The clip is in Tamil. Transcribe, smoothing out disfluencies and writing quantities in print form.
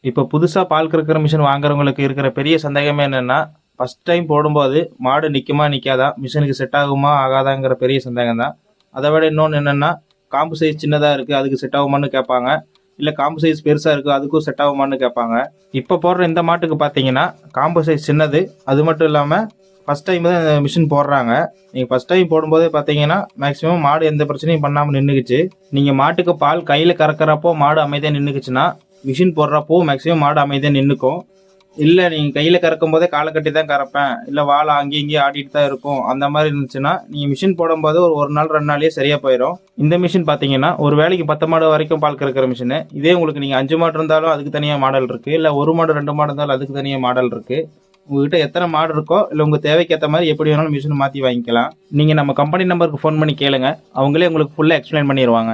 இப்போ புதுசா பால் கறக்கிற மிஷின் வாங்குறவங்களுக்கு இருக்கிற பெரிய சந்தேகமே என்னன்னா, ஃபர்ஸ்ட் டைம் போடும்போது மாடு நிக்குமா நிக்காதா? மிஷினுக்கு செட் ஆகுமா ஆகாதாங்கிற பெரிய சந்தேகம் தான். அத விட இன்னொன்னு என்னன்னா, காம்பு சைஸ் சின்னதா இருக்கு. அதுக்கு செட் ஆகுமான்னு கேட்பாங்க. இல்ல காம்பு சைஸ் பெருசா இருக்கு. அதுக்கும் செட் ஆகுமான்னு கேட்பாங்க. இப்ப போடுற இந்த மாட்டுக்கு பார்த்தீங்கன்னா, காம்பு சைஸ் சின்னது. அது மட்டும் இல்லாம ஃபர்ஸ்ட் டைம் தான் இந்த மிஷின் போடுறாங்க. நீங்க ஃபர்ஸ்ட் டைம் போடும்போதே பார்த்தீங்கன்னா, மேக்ஸிமம் மாடு எந்த பிரச்சனையும் பண்ணாம நின்னுக்குச்சு. நீங்க மாட்டுக்கு பால் கையில கறக்கறப்போ மாடு அமைதியா நின்னுக்குச்சுன்னா, மிஷின் போடுறப்போ மேக்ஸிமம் மாடு அமைதியா நின்னுக்கும். இல்ல நீங்க கையில கறக்கும் போதே காலை கட்டி தான் கறப்பேன், இல்ல வாழை அங்கேயும் இங்கேயும் ஆடிட்டு தான் இருக்கும், அந்த மாதிரி இருந்துச்சுன்னா நீங்க மிஷின் போடும்போது ஒரு நாள் 2 நாள்லயே சரியா போயிடும். இந்த மிஷின் பாத்தீங்கன்னா ஒரு வேளைக்கு 10 மாடு வரைக்கும் பால் கறக்கிற மிஷின். இதே உங்களுக்கு நீங்க 5 மாடு இருந்தாலும் அதுக்கு தனியா மாடல் இருக்கு, இல்ல 1 மாடு 2 மாடு இருந்தாலும் அதுக்கு தனியா மாடல் இருக்கு. உங்ககிட்ட எத்தனை மாடு இருக்கோ இல்ல உங்க தேவைக்கு ஏற்ற மாதிரி எப்படி வேணாலும் மிஷின் மாத்தி வாங்கிக்கலாம். நீங்க நம்ம கம்பெனி நம்பருக்கு ஃபோன் பண்ணி கேளுங்க, அவங்களே உங்களுக்கு ஃபுல்லா எக்ஸ்பிளைன் பண்ணிடுவாங்க.